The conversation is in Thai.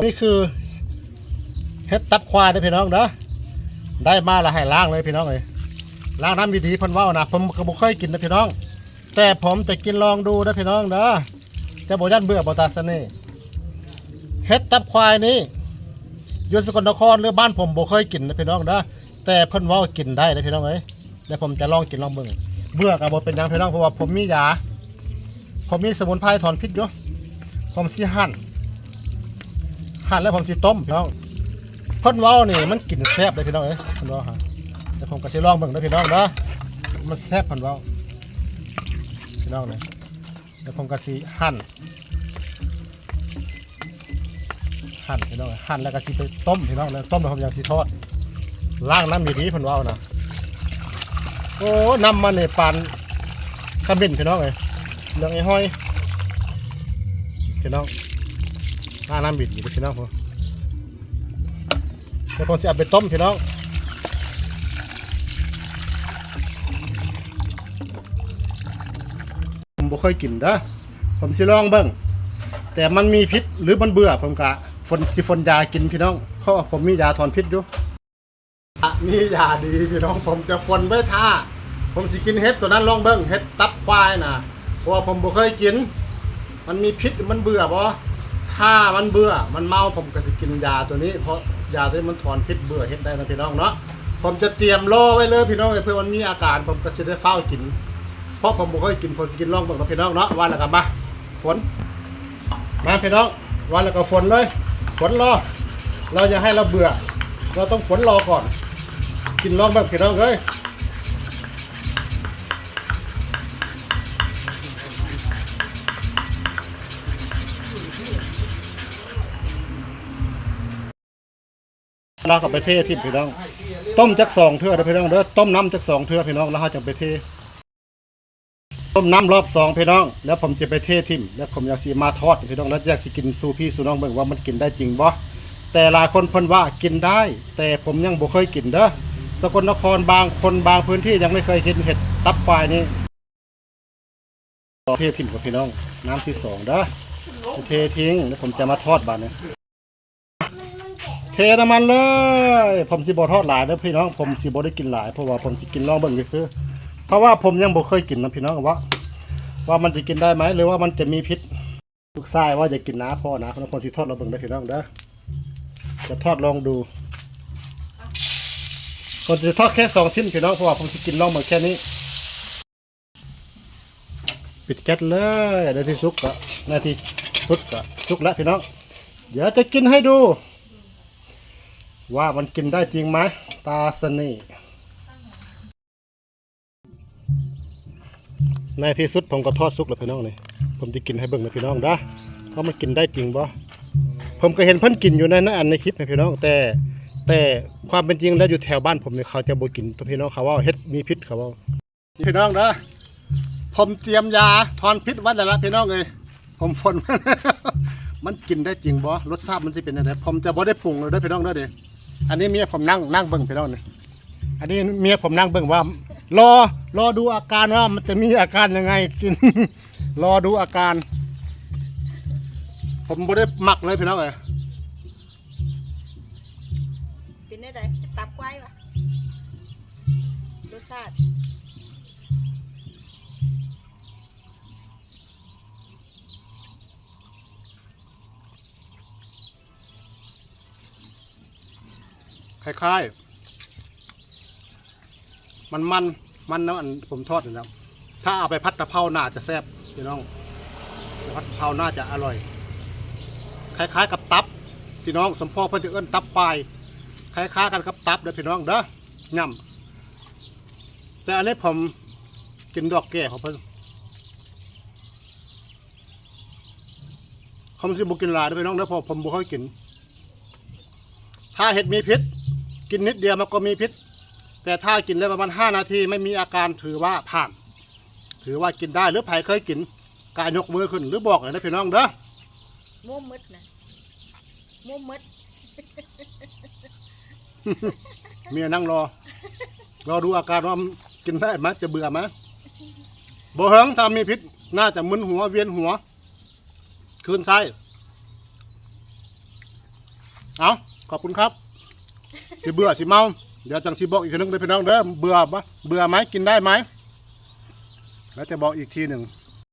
นี่คือเฮ็ดตับควายนะพี่น้องเด้อได้มาแล้วให้ล้างเลยพี่น้องเลยล้างน้ำดีๆเพิ่นเว้านะผมก็บ่เคยกินนะพี่น้องแต่ผมจะกินลองดูนะพี่น้องเด้อจะบ่ยันเบื่อบ่ตาสนี่เฮ็ดตับควายนี้อยู่สกลนครหรือบ้านผมบ่เคยกินนะพี่น้องเด้อแต่เพิ่นเว้ากินได้นะพี่น้องเอ้ยแล้วผมจะลองกินลองเบิ่งเบื่อก็บ่เป็นหยังพี่น้องเพราะว่าผมมียาผมมีสมุนไพรถอนพิษอยู่ผมสิหั่นแล้วผมสิต้มพี่น้องเพิ่นเว้านี่มันกินแซ่บเลยพี่น้องเอ้ยเพิ่นเว้าฮะแต่ผมก็สิลองเบิ่งนะพี่น้องเด้อมันแซ่บเพิ่นเว้าพี่น้องนี่แล้วผมก็สิหั่นพี่น้องหั่นแล้วก็สิไปต้มพี่น้องแล้วต้มแล้วผมยังสิทอดล้างน้ำดีๆเพิ่นเว้านะโอ้น้ำมันนี่ปานขมิ้นพี่น้องเอ้ยเรื่องไอ้ห้อยพี่น้องล้างน้ำบิดอยู่พี่น้องผมเดี๋ยวผมจะเอาไปต้มพี่น้องผมบ่เคยกินเด้อผมสิลองเบิ่งแต่มันมีพิษหรือมันเบื่อผมกะฝนยากินพี่น้องเพราะผมมียาถอนพิษอยู่มียาดีพี่น้องผมจะฝนไว้ท่าผมสิกินเห็ดตัวนั้นลองเบิ่งเห็ดตับควายน่ะเพราะว่าผมบ่เคยกินมันมีพิษมันเบื่อบ่ถ้ามันเบื่อมันเมาผมก็สิกินยาตัวนี้เพราะยาตัวนี้มันถอนพิษเบื่อเห็ดได้นะพี่น้องเนาะผมจะเตรียมรอไว้เลยพี่น้องเพื่อมันมีอาการผมก็จะได้เฝ้ากินเพราะผมบ่เคยกินผมสิกินลองเบิ่งนะพี่น้องเนาะวันแล้วกันมาฝนมาพี่น้องวันแล้วก็ฝนเลยฝนรอเราอย่าให้เราเบื่อเราต้องฝนรอก่อนกินลองเบิ่งพี่น้องเอ้ยเราก็ไปเททิมพี่น้องต้มจัก2เทื่อเด้อพี่น้องเด้อต้มน้ำจัก2เทื่อพี่น้องแล้วเราจะไปเทต้มน้ำรอบ2พี่น้องแล้วผมจะไปเททิมแล้วผมอยากสิมาทอดพี่น้องแล้วอยากสิกินสู่พี่สู่น้องเบิ่งว่ามันกินได้จริงบ่แต่หลายคนเพิ่นว่ากินได้แต่ผมยังบ่เคยกินเด้อสกลนครบางคนบางพื้นที่ยังไม่เคยกินเห็ดตับควายนี่เททิมกับพี่น้องน้ำที่2เด้อเททิ้งแล้วผมจะมาทอดบาดนี้เทน้ำมันเลยผมสิบ่ทอดหลายเด้อพี่น้องผมสิบ่ได้กินหลายเพราะว่าผมสิกินลองเบิ่งซื่อเพราะว่าผมยังบ่เคยกินนะพี่น้องว่ามันจะกินได้ไหมหรือว่ามันจะมีพิษลูกชายว่าจะกินน้าพ่อนะคนสิทอดเราเบิ่งได้พี่น้องเด้อจะทอดลองดูคนจะทอดแค่2ชิ้นพี่น้องเพราะว่าผมสิกินลองเบิ่งแค่นี้ปิดแก๊สเลยนาทีสุกก็นาทีสุดก็สุกแล้วพี่น้องเดี๋ยวจะกินให้ดูว่ามันกินได้จริงไหมตาสนี่ในที่สุดผมก็ทอดสุกแล้วพี่น้องนี่ผมจะกินให้เบิ่งนะพี่น้องนะว่ามันกินได้จริงบ่ผมก็เห็นเพิ่นกินอยู่ในคลิปนะพี่น้องแต่ความเป็นจริงแล้วอยู่แถวบ้านผมเนี่ยเขาจะบ่กินตัวพี่น้องเขาว่าเฮ็ดมีพิษเขาว่าพี่น้องนะผมเตรียมยาถอนพิษไว้แล้วละพี่น้องเอ้ยผมฝน มันกินได้จริงบ่รสชาติมันสิเป็นยังไงผมจะบ่ได้ปรุงเลยเด้อพี่น้องเด้อเด้อันนี้เมียผมนั่งเบิ่งพี่น้องนี่อันนี้เมียผมนั่งเบิ่งว่ารอดูอาการว่ามันจะมีอาการยังไงกิน รอดูอาการผมบ่ได้หมักเลยพี่น้องเอ้ยเป็นได้ไดตับไว้วะรสชาติคล้ายๆมันเนาะอันผมทอดอยู่แล้วถ้าเอาไปพัดกะเพราน่าจะแซ่บพี่น้องพัดกะเพราน่าจะอร่อยคล้ายๆกับตับพี่น้องสมพ่อเพิ่นจะเอิ้นตับควายคล้ายๆกันกับตับเด้อพี่น้องเด้อย่ำแต่อันนี้ผมกินดอกแก่ของเพิ่นผมสิบ่กินหลายเด้อพี่น้องเด้อเพราะผมบ่ค่อยกินถ้าเห็ดมีพิษกินนิดเดียวมันก็มีพิษแต่ถ้ากินได้ประมาณ5 นาทีไม่มีอาการถือว่าผ่านถือว่ากินได้หรือไผเคยกินกายยกมือขึ้นหรือบอกเลยนะพี่น้องเด้อมุมมืดนะมุมมืด เมียนั่งรอดูอาการว่ากินได้ไหมจะเบื่อไหมบ่เฮิงถ้ามีพิษน่าจะมึนหัวเวียนหัวคืนไส้ เอาขอบคุณครับสิเบื่อสิเมาเดี๋ยวจังสิบอกอีกทีนึงเลยพี่น้องเด้อเบื่อปะเบื่อไหมกินได้ไหมแล้วจะบอกอีกทีหนึ่ง